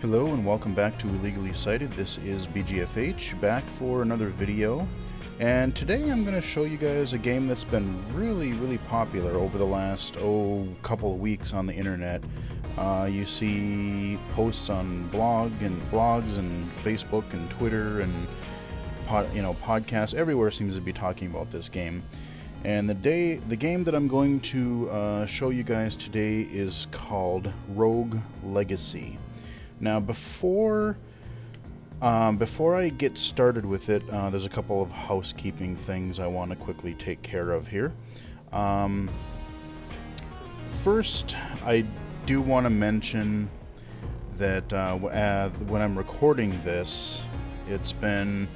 Hello and welcome back to Illegally Cited. This is BGFH back for another video, and today I'm going to show you guys a game that's been really popular over the last couple of weeks on the internet. You see posts on blogs and Facebook and Twitter and podcasts everywhere seems to be talking about this game. And the game that I'm going to show you guys today is called Rogue Legacy. Now, before I get started with it, there's a couple of housekeeping things I want to quickly take care of here. First, I do want to mention that when I'm recording this, it's been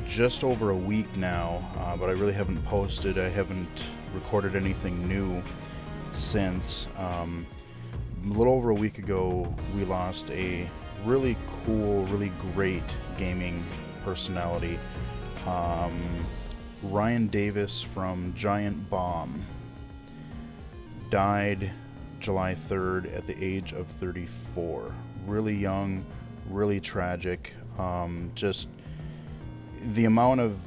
just over a week now, but I really haven't posted. I haven't recorded anything new since. A little over a week ago, we lost a really cool, really great gaming personality. Ryan Davis from Giant Bomb died July 3rd at the age of 34. Really young, really tragic. Just the amount of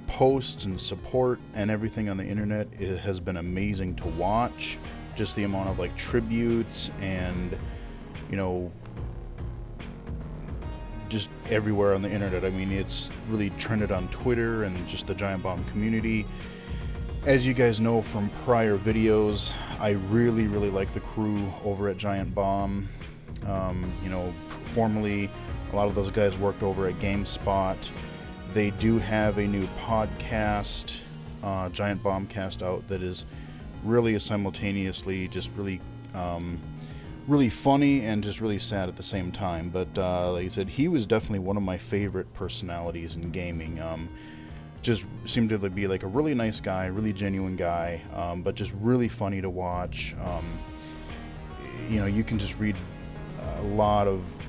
posts and support and everything on the internet, it has been amazing to watch. Just the amount of tributes and just everywhere on the internet. I mean, it's really trended on Twitter and just the Giant Bomb community. As you guys know from prior videos, I really like the crew over at Giant Bomb. Formerly a lot of those guys worked over at GameSpot. They do have a new podcast, Giant Bombcast, out that is really simultaneously just really funny and just really sad at the same time. But like I said, he was definitely one of my favorite personalities in gaming. Just seemed to be like a really nice guy, really genuine guy, but just really funny to watch. You can just read a lot of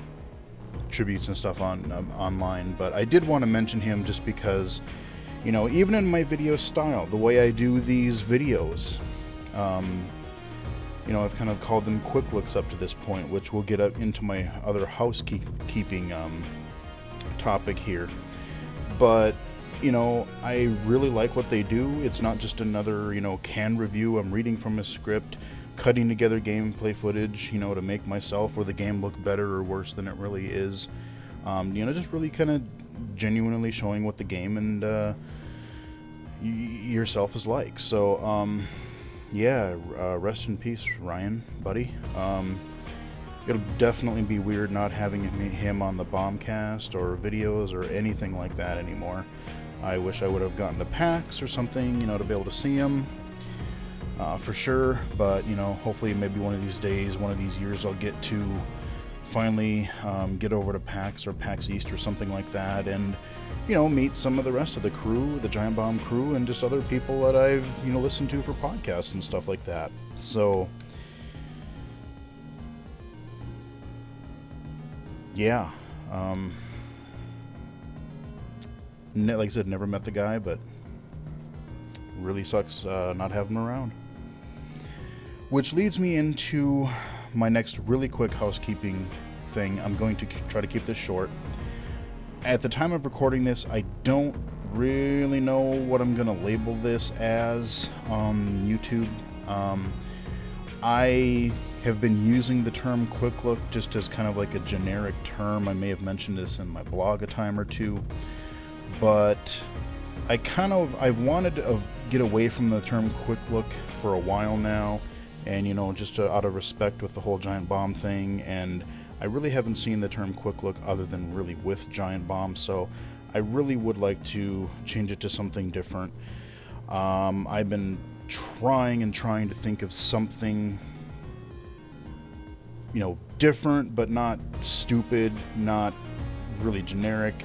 tributes and stuff online, but I did want to mention him just because, even in my video style, the way I do these videos, I've kind of called them quick looks up to this point, which we'll get into my other housekeeping topic here. But, I really like what they do. It's not just another, canned review. I'm reading from a script, cutting together gameplay footage, to make myself or the game look better or worse than it really is. Just really kind of genuinely showing what the game and yourself is like. So, rest in peace, Ryan, buddy. It'll definitely be weird not having him on the Bombcast or videos or anything like that anymore. I wish I would have gotten to PAX or something, to be able to see him, for sure. But, hopefully maybe one of these days, one of these years, I'll get to finally get over to PAX or PAX East or something like that and meet some of the rest of the crew, the Giant Bomb crew, and just other people that I've listened to for podcasts and stuff like that. So yeah, like I said, never met the guy, but really sucks not having him around. Which leads me into my next really quick housekeeping thing. I'm going to try to keep this short. At the time of recording this, I don't really know what I'm going to label this as on YouTube. I have been using the term quick look just as kind of like a generic term. I may have mentioned this in my blog a time or two, but I've wanted to get away from the term quick look for a while now, and just out of respect with the whole Giant Bomb thing, and I really haven't seen the term quick look other than really with Giant Bomb, so I really would like to change it to something different. I've been trying to think of something different, but not stupid, not really generic,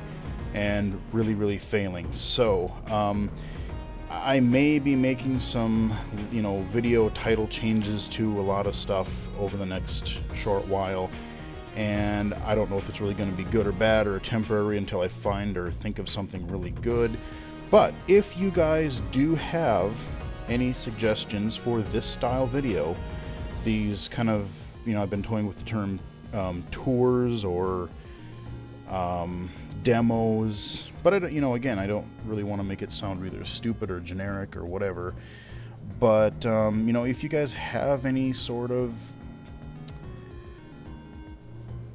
and really failing. So I may be making some video title changes to a lot of stuff over the next short while, and I don't know if it's really going to be good or bad or temporary until I find or think of something really good. But if you guys do have any suggestions for this style video, these kind of, I've been toying with the term tours or demos, but again, I don't really want to make it sound either stupid or generic or whatever. But if you guys have any sort of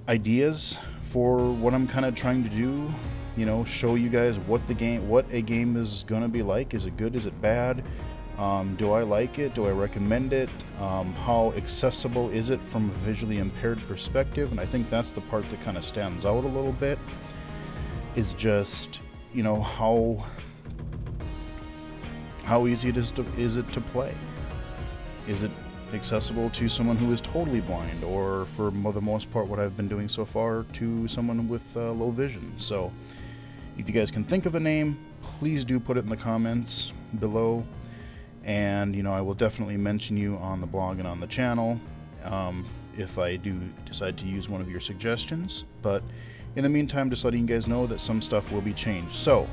ideas for what I'm kind of trying to do, show you guys what a game is gonna be like. Is it good? Is it bad? Do I like it? Do I recommend it? How accessible is it from a visually impaired perspective? And I think that's the part that kind of stands out a little bit, is just, how easy is it to play? Is it accessible to someone who is totally blind, or for the most part, what I've been doing so far, to someone with low vision? So if you guys can think of a name, please do put it in the comments below. And, I will definitely mention you on the blog and on the channel if I do decide to use one of your suggestions. But in the meantime, just letting you guys know that some stuff will be changed. So,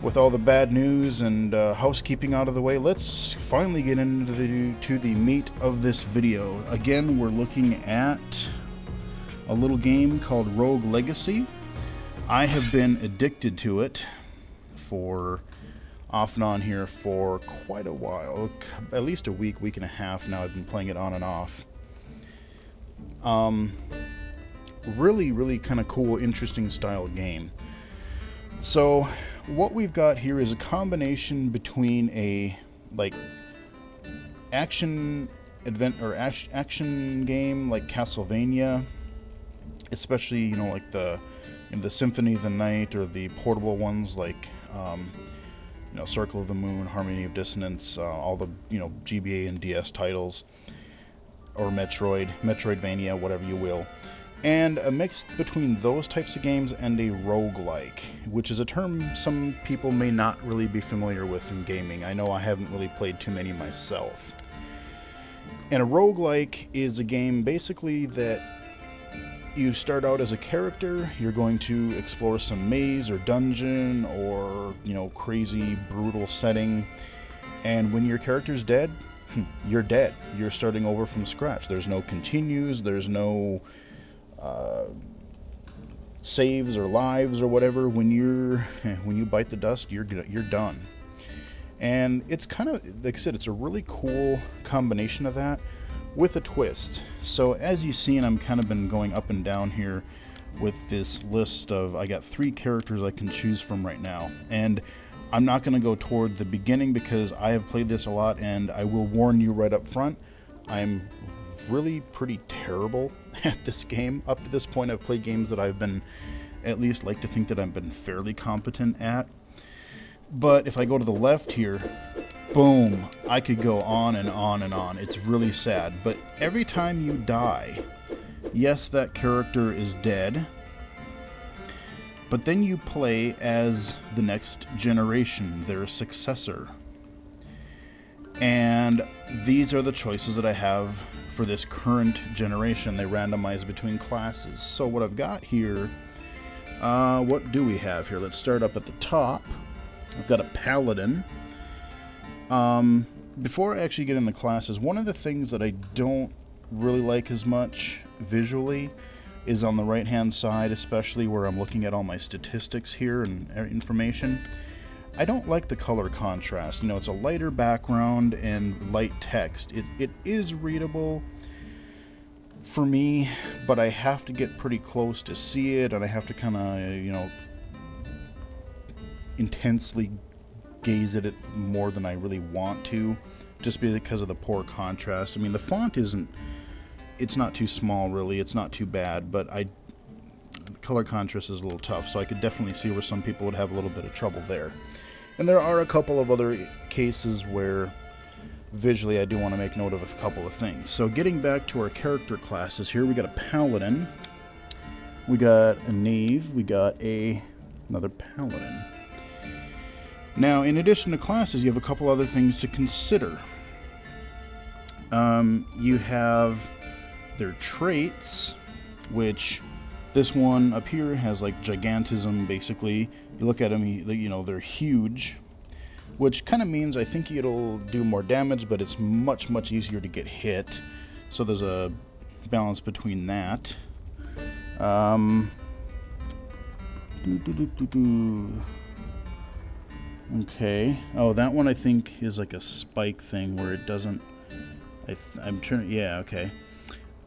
with all the bad news and housekeeping out of the way, let's finally get into the meat of this video. Again, we're looking at a little game called Rogue Legacy. I have been addicted to it for off and on here for quite a while, at least a week and a half now. I've been playing it on and off. Really kind of cool, interesting style game. So what we've got here is a combination between a action game like Castlevania, especially like the Symphony of the Night, or the portable ones like Circle of the Moon, Harmony of Dissonance, all the GBA and DS titles, or Metroidvania, whatever you will. And a mix between those types of games and a roguelike, which is a term some people may not really be familiar with in gaming. I know I haven't really played too many myself. And a roguelike is a game basically that you start out as a character. You're going to explore some maze or dungeon or, crazy, brutal setting. And when your character's dead, you're dead. You're starting over from scratch. There's no continues, there's no saves or lives or whatever. When you bite the dust, you're done. And it's kind of, like I said, it's a really cool combination of that with a twist. So as you've seen, I'm kind of been going up and down here with this list of, I got 3 characters I can choose from right now. And I'm not going to go toward the beginning because I have played this a lot, and I will warn you right up front, I'm really pretty terrible at this game. Up to this point, I've played games that I've been, at least like to think that I've been fairly competent at. But if I go to the left here, boom, I could go on and on and on. It's really sad. But every time you die, yes, that character is dead, but then you play as the next generation, their successor. And these are the choices that I have for this current generation. They randomize between classes. So what I've got here, what do we have here? Let's start up at the top. I've got a paladin. Before I actually get into classes, one of the things that I don't really like as much visually is on the right hand side, especially where I'm looking at all my statistics here and information. I don't like the color contrast. It's a lighter background and light text. It is readable for me, but I have to get pretty close to see it, and I have to kind of, intensely gaze at it more than I really want to, just because of the poor contrast. The font it's not too small really, it's not too bad, but the color contrast is a little tough, so I could definitely see where some people would have a little bit of trouble there. And there are a couple of other cases where visually I do want to make note of a couple of things. So getting back to our character classes here, we got a paladin, we got a knave, we got another paladin. Now, in addition to classes, you have a couple other things to consider. You have their traits, which this one up here has like gigantism, basically. You look at them, they're huge, which kind of means I think it'll do more damage, but it's much easier to get hit. So there's a balance between that. Okay. Oh, that one I think is like a spike thing where it doesn't... I'm trying... Yeah, okay.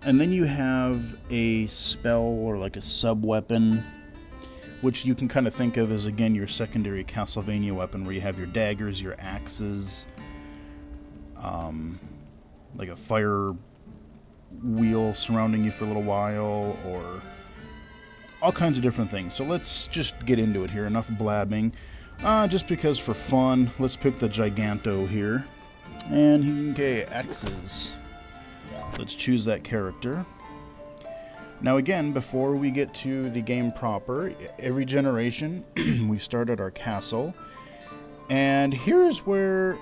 And then you have a spell or like a sub-weapon, which you can kind of think of as, again, your secondary Castlevania weapon, where you have your daggers, your axes, like a fire wheel surrounding you for a little while, or all kinds of different things. So let's just get into it here. Enough blabbing. Just because for fun, let's pick the Giganto here. And, okay, axes. Let's choose that character. Now again, before we get to the game proper, every generation we start at our castle. And here is where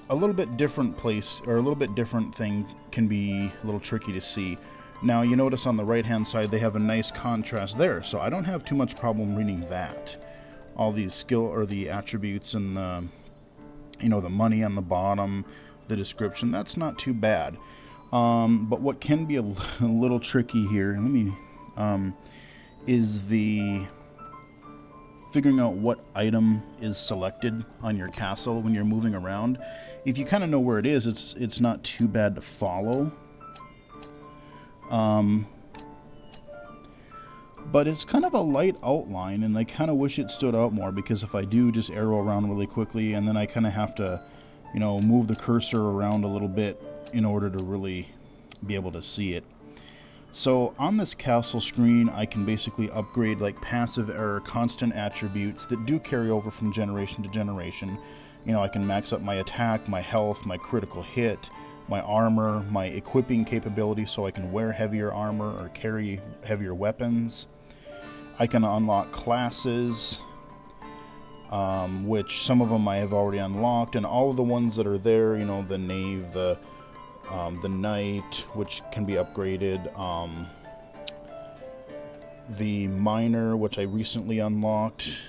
a little bit different place, or a little bit different thing can be a little tricky to see. Now you notice on the right hand side they have a nice contrast there, so I don't have too much problem reading that. All these skill or the attributes and the, you know, the money on the bottom, the description, that's not too bad. But what can be a little tricky here, let me, is the figuring out what item is selected on your castle when you're moving around. If you kind of know where it is, it's not too bad to follow. But it's kind of a light outline, and I kind of wish it stood out more, because if I do just arrow around really quickly, and then I kind of have to, you know, move the cursor around a little bit in order to really be able to see it. So on this castle screen, I can basically upgrade like passive or constant attributes that do carry over from generation to generation. You know, I can max up my attack, my health, my critical hit, my armor, my equipping capability, so I can wear heavier armor or carry heavier weapons. I can unlock classes, which some of them I have already unlocked, and all of the ones that are there, you know, the knave, the knight, which can be upgraded, the miner, which I recently unlocked,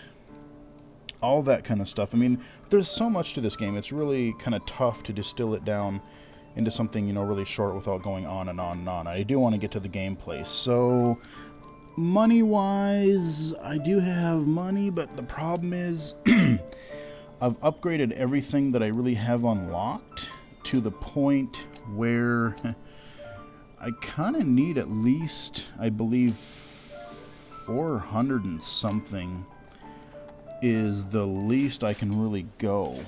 all that kind of stuff. I mean, there's so much to this game, it's really kind of tough to distill it down into something, you know, really short without going on and on and on. I do want to get to the gameplay. So, money-wise, I do have money, but the problem is I've upgraded everything that I really have unlocked to the point where I kind of need at least, I believe, 400 and something is the least I can really go.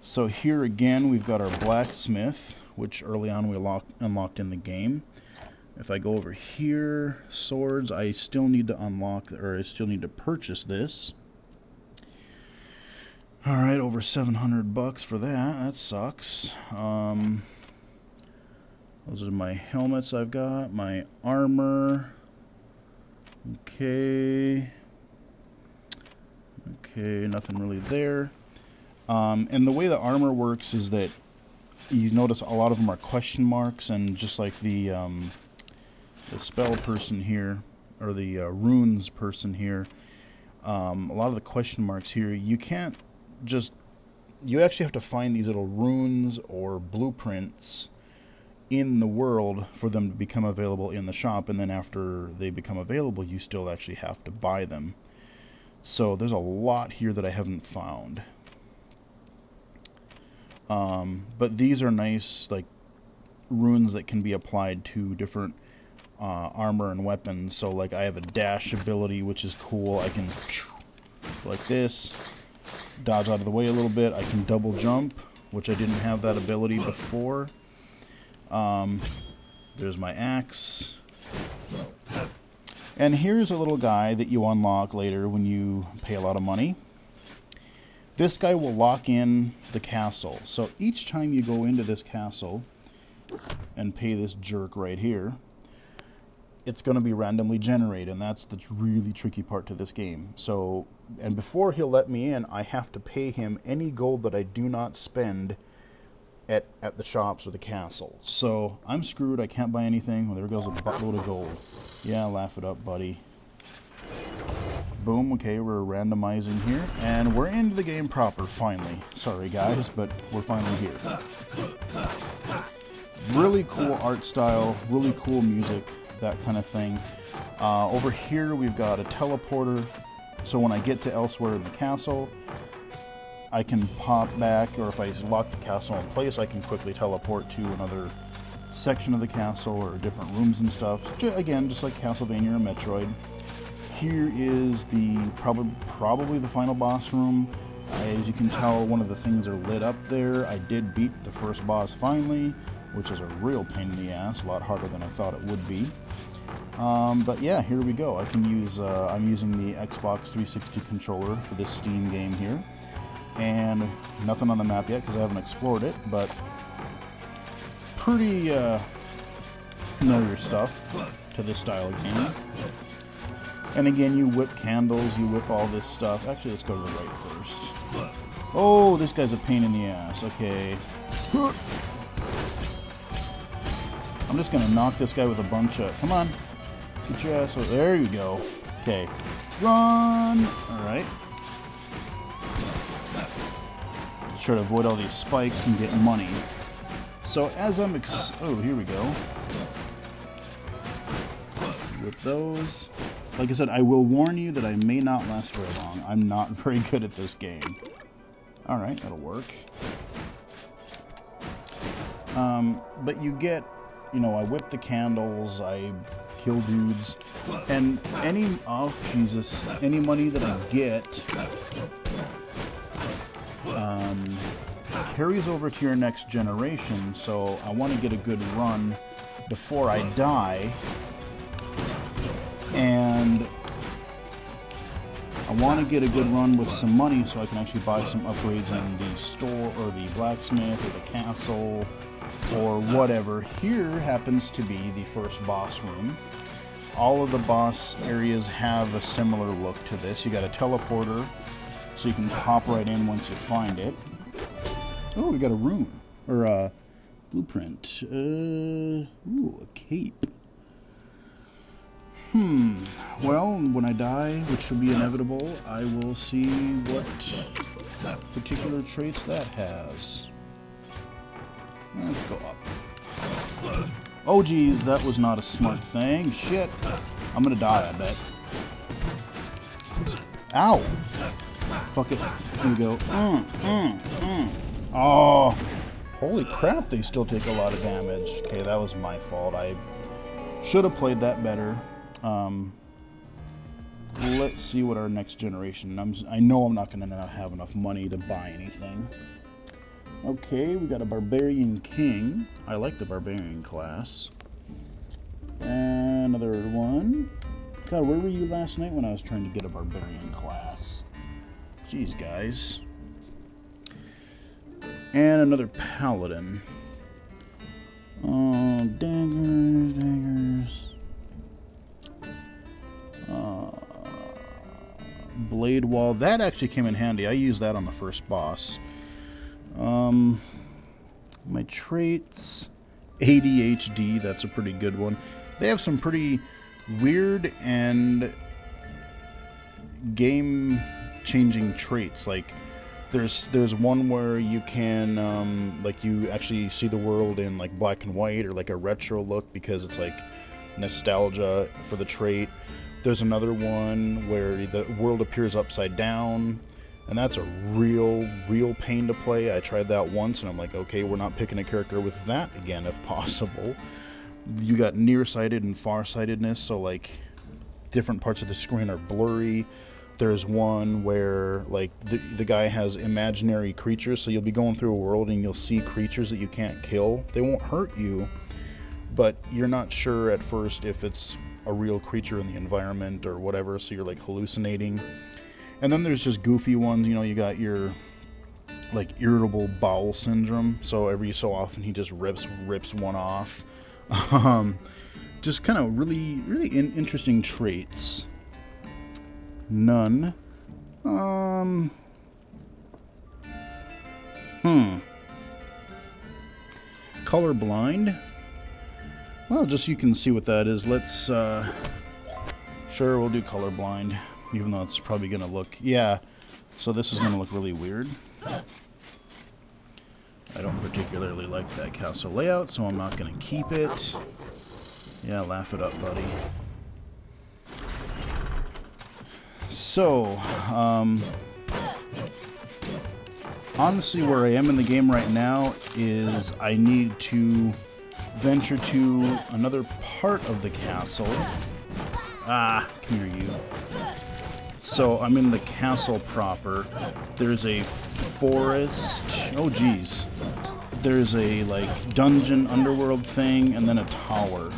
So here again, we've got our blacksmith, which early on we unlocked in the game. If I go over here, swords, I still need to unlock, or I still need to purchase this. Alright, over 700 bucks for that. That sucks. Those are my helmets I've got, my armor. Okay. Okay, nothing really there. And the way the armor works is that you notice a lot of them are question marks, and just like the spell person here, or the runes person here, a lot of the question marks here, you can't just, you actually have to find these little runes or blueprints in the world for them to become available in the shop, and then after they become available, you still actually have to buy them. So there's a lot here that I haven't found. But these are nice, like, runes that can be applied to different armor and weapons. So, like, I have a dash ability, which is cool. I can, like this, dodge out of the way a little bit. I can double jump, which I didn't have that ability before. There's my axe. And here's a little guy that you unlock later when you pay a lot of money. This guy will lock in the castle. So each time you go into this castle and pay this jerk right here, it's going to be randomly generated, and that's the really tricky part to this game. So, and before he'll let me in, I have to pay him any gold that I do not spend at the shops or the castle. So I'm screwed. I can't buy anything. Well, there goes a buttload of gold. Yeah, laugh it up, buddy. Boom. Okay, we're randomizing here, and we're into the game proper finally. Sorry guys, but we're finally here. Really cool art style, really cool music, that kind of thing. Over here we've got a teleporter, so when I get to elsewhere in the castle, I can pop back, or if I lock the castle in place, I can quickly teleport to another section of the castle or different rooms and stuff. Again, just like Castlevania or Metroid. Here is the probably the final boss room. As you can tell, one of the things are lit up there. I did beat the first boss finally, which is a real pain in the ass, a lot harder than I thought it would be. But yeah, here we go. I can use, I'm using the Xbox 360 controller for this Steam game here. And nothing on the map yet because I haven't explored it, but pretty familiar stuff to this style of game. And again, you whip candles, you whip all this stuff. Actually, let's go to the right first. Oh, this guy's a pain in the ass. Okay. I'm just gonna knock this guy with a bunch of... Come on. Get your ass over. There you go. Okay. Run! Alright. Let's try to avoid all these spikes and get money. So as I'm oh, here we go. With those. Like I said, I will warn you that I may not last very long. I'm not very good at this game. Alright, that'll work. But you get, you know, I whip the candles, I kill dudes, and any, oh Jesus, any money that I get carries over to your next generation, so I want to get a good run before I die, and I want to get a good run with some money so I can actually buy some upgrades in the store or the blacksmith or the castle or whatever. Here happens to be the first boss room. All of the boss areas have a similar look to this. You got a teleporter, so you can pop right in once you find it. Oh, we got a room, or a blueprint. Ooh, a cape. Well, when I die, which will be inevitable, I will see what particular traits that has. Let's go up. Oh geez, that was not a smart thing. Shit. I'm gonna die, I bet. Ow! Fuck it. Here we go. Oh! Holy crap, they still take a lot of damage. Okay, that was my fault. I should have played that better. Let's see what our next generation... I know I'm not going to have enough money to buy anything. Okay, we got a Barbarian King. I like the Barbarian class. Another one. God, where were you last night when I was trying to get a Barbarian class? Jeez, guys. And another Paladin. Oh, daggers. Blade Wall. That actually came in handy. I used that on the first boss. My traits. ADHD. That's a pretty good one. They have some pretty weird and game-changing traits. Like, there's one where you can, like, you actually see the world in, like, black and white or, like, a retro look because it's, like, nostalgia for the trait. There's another one where the world appears upside down, and that's a real pain to play. I tried that once, and I'm like, okay, we're not picking a character with that again, if possible. You got nearsighted and farsightedness, so, like, different parts of the screen are blurry. There's one where, like, the guy has imaginary creatures, so you'll be going through a world and you'll see creatures that you can't kill. They won't hurt you, but you're not sure at first if it's a real creature in the environment or whatever, so you're, like, hallucinating. And then there's just goofy ones, you know, you got your, like, irritable bowel syndrome, so every so often he just rips one off. Just kind of really interesting traits. None. Colorblind. Well, just so you can see what that is, let's, sure, we'll do colorblind, even though it's probably gonna look, yeah, so this is gonna look really weird. I don't particularly like that castle layout, so I'm not going to keep it. Yeah, laugh it up, buddy. So, honestly, where I am in the game right now is I need to venture to another part of the castle. Ah, come here, you. So, I'm in the castle proper. There's a forest. Oh, geez. There's a, like, dungeon underworld thing, and then a tower.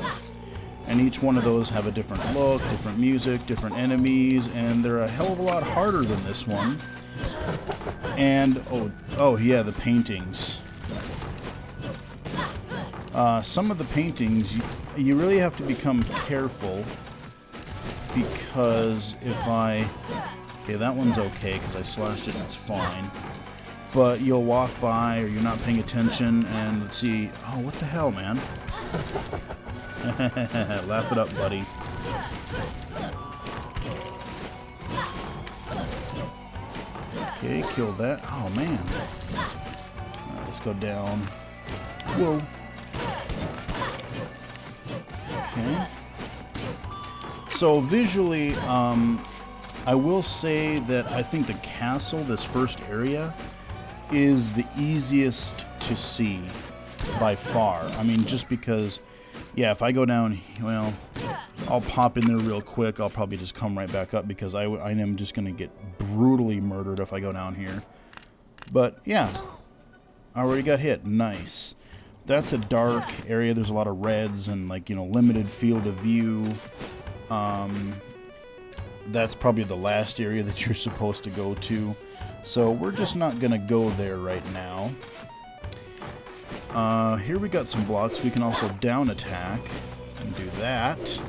And each one of those have a different look, different music, different enemies, and they're a hell of a lot harder than this one. And, oh yeah, the paintings. Some of the paintings, you really have to become careful, because if okay, that one's okay, because I slashed it and it's fine. But you'll walk by, or you're not paying attention, and let's see, oh, what the hell, man? Laugh it up, buddy. Okay, kill that. Oh, man. Alright, let's go down. Whoa. Okay. So, visually, I will say that I think the castle, this first area, is the easiest to see by far. I mean, just because... Yeah, if I go down, well, I'll pop in there real quick. I'll probably just come right back up because I am just going to get brutally murdered if I go down here. But, yeah, I already got hit. Nice. That's a dark area. There's a lot of reds and, like, you know, limited field of view. That's probably the last area that you're supposed to go to. So we're just not going to go there right now. Here we got some blocks. We can also down attack and do that.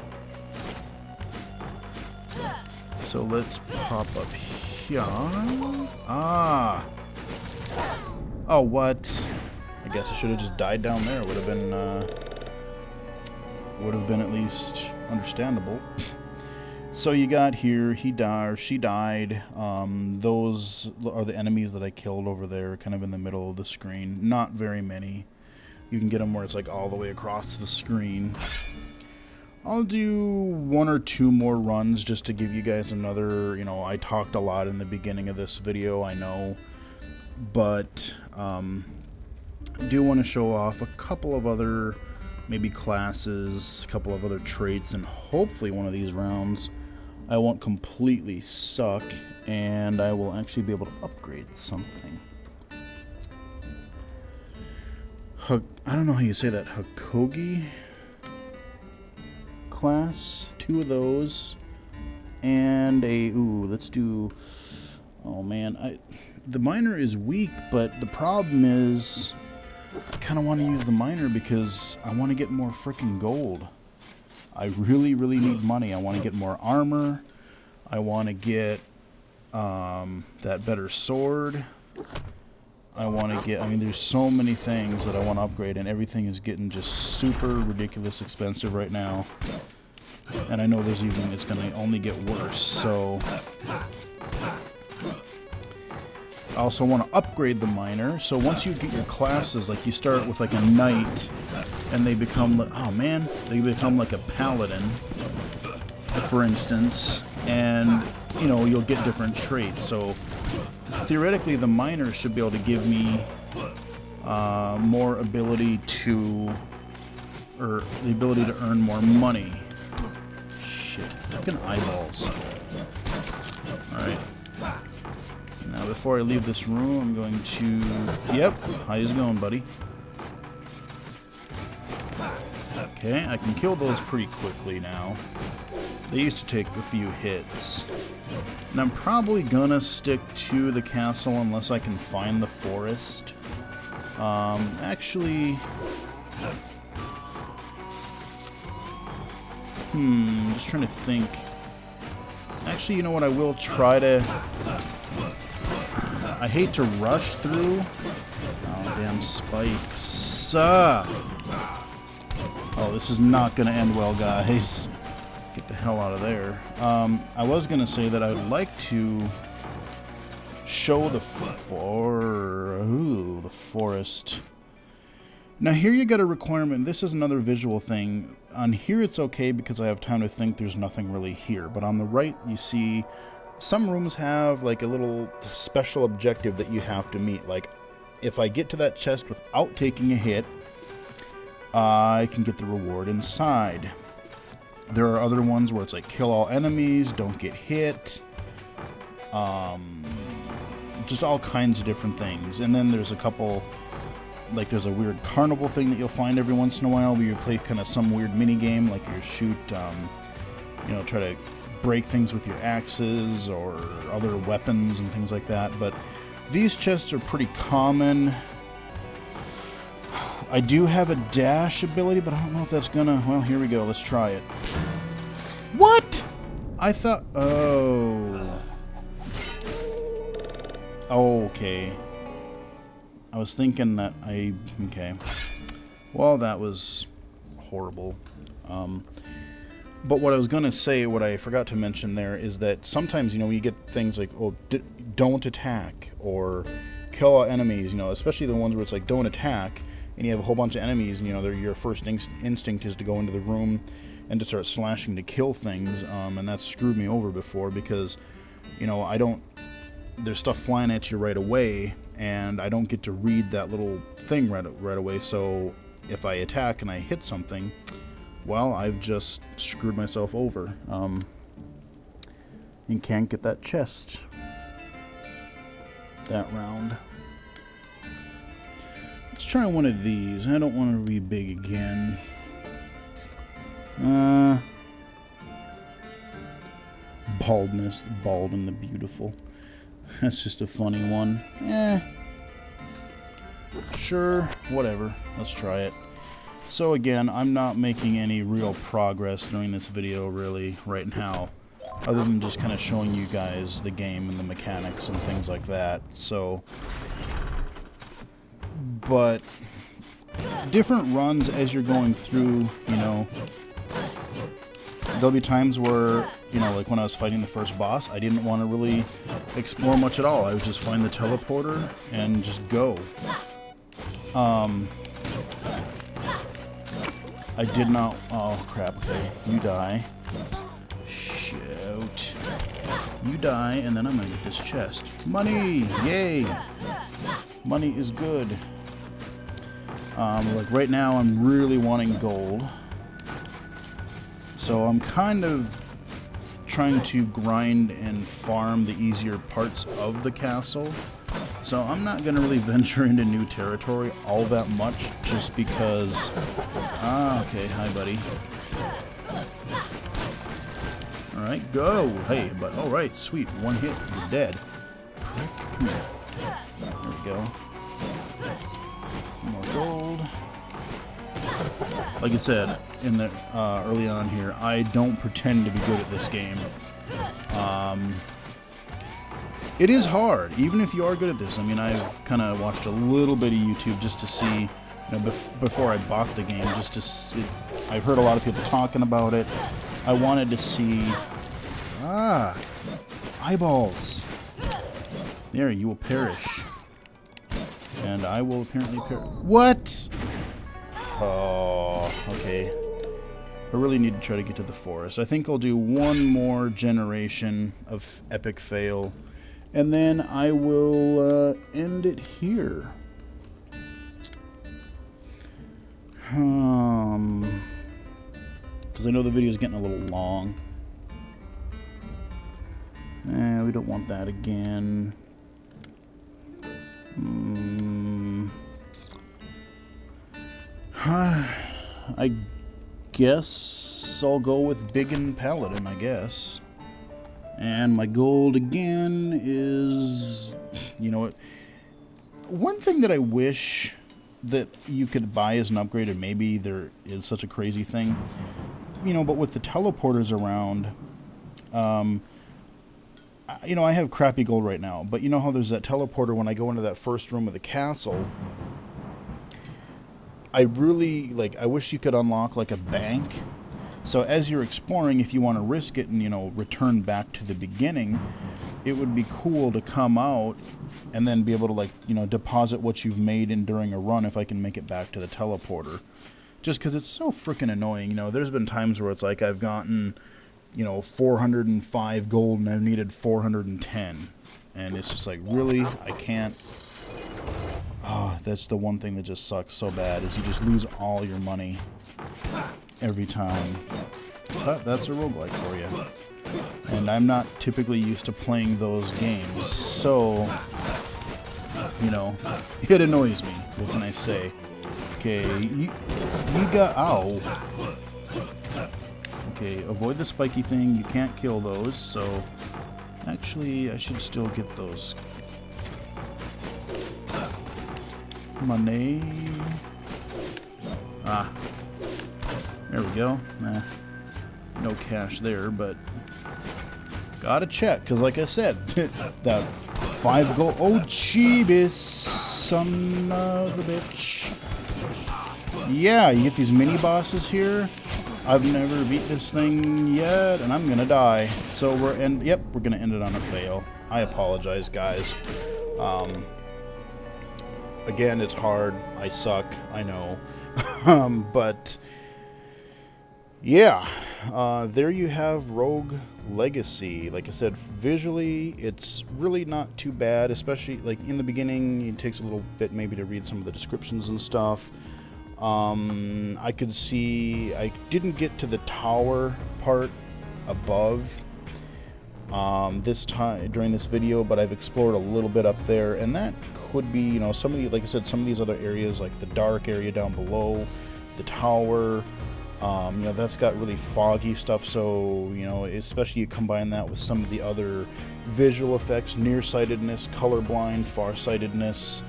So let's pop up here. Ah! Oh, what? I guess I should have just died down there. Would have been at least understandable. So you got here, he died, or she died. Those are the enemies that I killed over there, kind of in the middle of the screen. Not very many. You can get them where it's like all the way across the screen. I'll do one or two more runs just to give you guys another, you know, I talked a lot in the beginning of this video, I know. But, do want to show off a couple of other, maybe classes, a couple of other traits, and hopefully one of these rounds I won't completely suck, and I will actually be able to upgrade something. I don't know how you say that. Hakogi class. 2 of those. And a... Ooh, let's do... Oh, man. The miner is weak, but the problem is... I kind of want to use the miner because I want to get more freaking gold. I really, really need money. I want to get more armor. I want to get that better sword. I want to get... I mean, there's so many things that I want to upgrade, and everything is getting just super ridiculous expensive right now. And I know there's even... It's going to only get worse, so... I also want to upgrade the miner. So once you get your classes, like you start with like a knight, and they become... Oh, man. They become like a paladin, for instance. And, you know, you'll get different traits. So... Theoretically, the miner should be able to give me more ability to, or the ability to earn more money. Shit, fucking eyeballs. Alright. Now, before I leave this room, I'm going to... Yep, how's it going, buddy? Okay, I can kill those pretty quickly now. They used to take a few hits. And I'm probably gonna stick to the castle unless I can find the forest. Actually... I'm just trying to think. Actually, you know what? I will try to... I hate to rush through. Oh, damn spikes. Oh, this is not gonna end well, guys. Get the hell out of there. I was gonna say that I would like to show the the forest. Now here you got a requirement. This is another visual thing. On here it's okay because I have time to think. There's nothing really here. But on the right you see some rooms have like a little special objective that you have to meet. Like if I get to that chest without taking a hit, I can get the reward inside. There are other ones where it's like kill all enemies, don't get hit. Just all kinds of different things. And then there's a couple, like there's a weird carnival thing that you'll find every once in a while where you play kind of some weird mini game, like you shoot, you know, try to break things with your axes or other weapons and things like that. But these chests are pretty common. I do have a dash ability, but I don't know if that's gonna... Well, here we go. Let's try it. What? I thought... Oh. Okay. I was thinking that I... Okay. Well, that was horrible. But what I was gonna say, what I forgot to mention there, is that sometimes, you know, you get things like, oh, don't attack, or kill all enemies, you know, especially the ones where it's like, don't attack, and you have a whole bunch of enemies, and you know, your first instinct is to go into the room and to start slashing to kill things, and that's screwed me over before because, you know, there's stuff flying at you right away, and I don't get to read that little thing right away, so if I attack and I hit something, well, I've just screwed myself over, and can't get that chest that round. Let's try one of these. I don't want to be big again. Baldness, bald and the beautiful. That's just a funny one. Sure, whatever. Let's try it. So again, I'm not making any real progress during this video really right now, other than just kind of showing you guys the game and the mechanics and things like that. So, but different runs as you're going through, you know, there'll be times where, you know, like when I was fighting the first boss, I didn't want to really explore much at all. I would just find the teleporter and just go. I did not... Oh, crap. Okay. You die. Shoot. You die, and then I'm gonna get this chest. Money! Yay! Money is good. Like, right now, I'm really wanting gold. So I'm kind of trying to grind and farm the easier parts of the castle. So I'm not going to really venture into new territory all that much, just because... Ah, okay, hi buddy. Alright, go! Hey, but alright, sweet, one hit, you're dead. Prick, come here. There we go. More gold. Like I said, in the early on here, I don't pretend to be good at this game. It is hard, even if you are good at this. I mean, I've kind of watched a little bit of YouTube just to see, you know, before I bought the game, just to see. I've heard a lot of people talking about it. I wanted to see... Ah! Eyeballs! There, you will perish. And I will apparently perish. What?! Oh, okay. I really need to try to get to the forest. I think I'll do one more generation of epic fail. And then I will end it here. Because I know the video is getting a little long. We don't want that again. I guess I'll go with Big and Paladin, I guess. And my gold again is, you know what, one thing that I wish that you could buy as an upgrade, and maybe there is such a crazy thing, you know, but with the teleporters around, you know, I have crappy gold right now, but you know how there's that teleporter when I go into that first room of the castle, I really, like, I wish you could unlock, like, a bank, So as you're exploring, if you want to risk it and, you know, return back to the beginning, it would be cool to come out and then be able to, like, you know, deposit what you've made in during a run if I can make it back to the teleporter. Just because it's so freaking annoying. You know, there's been times where it's like I've gotten, you know, 405 gold and I've needed 410. And it's just like, really? I can't. Oh, that's the one thing that just sucks so bad, is you just lose all your money every time. But that's a roguelike for you. And I'm not typically used to playing those games, so, you know, it annoys me. What can I say? Okay, you got... Ow. Okay, avoid the spiky thing. You can't kill those, so... Actually, I should still get those. Money. Ah. There we go. No cash there, but... Gotta check, because like I said, that 5 gold... Oh, Jeebus, son of a bitch. Yeah, you get these mini-bosses here. I've never beat this thing yet, and I'm gonna die. So we're gonna end it on a fail. I apologize, guys. Again, it's hard. I suck. I know. But yeah, there you have Rogue Legacy. Like I said, visually, it's really not too bad. Especially like in the beginning, it takes a little bit maybe to read some of the descriptions and stuff. I could see I didn't get to the tower part above this time during this video, but I've explored a little bit up there, and that could be, you know, some of the, like I said, some of these other areas, like the dark area down below, the tower, you know, that's got really foggy stuff, so, you know, especially you combine that with some of the other visual effects, nearsightedness, colorblind, farsightedness,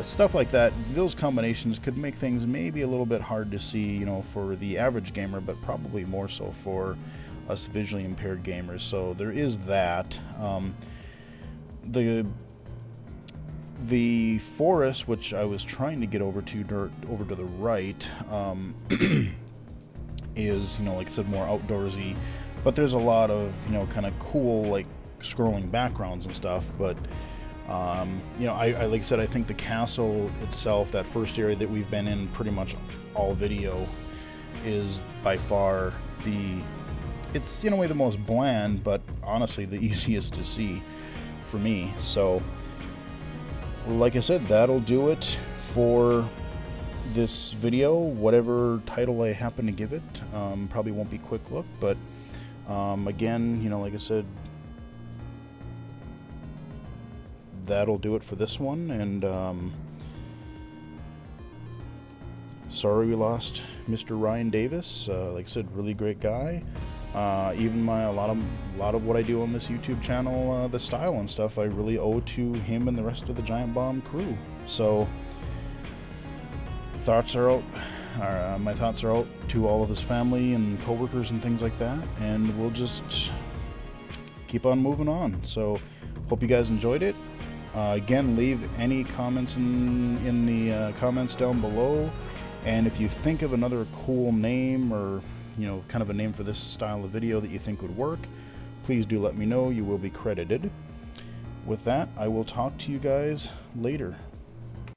stuff like that. Those combinations could make things maybe a little bit hard to see, you know, for the average gamer, but probably more so for us visually impaired gamers. So there is that. The forest, which I was trying to get over to the right, is, you know, like I said, more outdoorsy, but there's a lot of, you know, kind of cool, like, scrolling backgrounds and stuff. But you know, I like I said, I think the castle itself, that first area that we've been in pretty much all video, is by far it's in a way the most bland, but honestly the easiest to see for me. So like I said, that'll do it for this video, whatever title I happen to give it. Probably won't be quick look, but again, you know, like I said, that'll do it for this one. And sorry we lost Mr. Ryan Davis. Like I said, really great guy. Even a lot of what I do on this YouTube channel, the style and stuff, I really owe to him and the rest of the Giant Bomb crew. So my thoughts are out to all of his family and coworkers and things like that, and we'll just keep on moving on. So hope you guys enjoyed it. Again, leave any comments in the comments down below, and if you think of another cool name, or, you know, kind of a name for this style of video that you think would work, please do let me know. You will be credited. With that, I will talk to you guys later.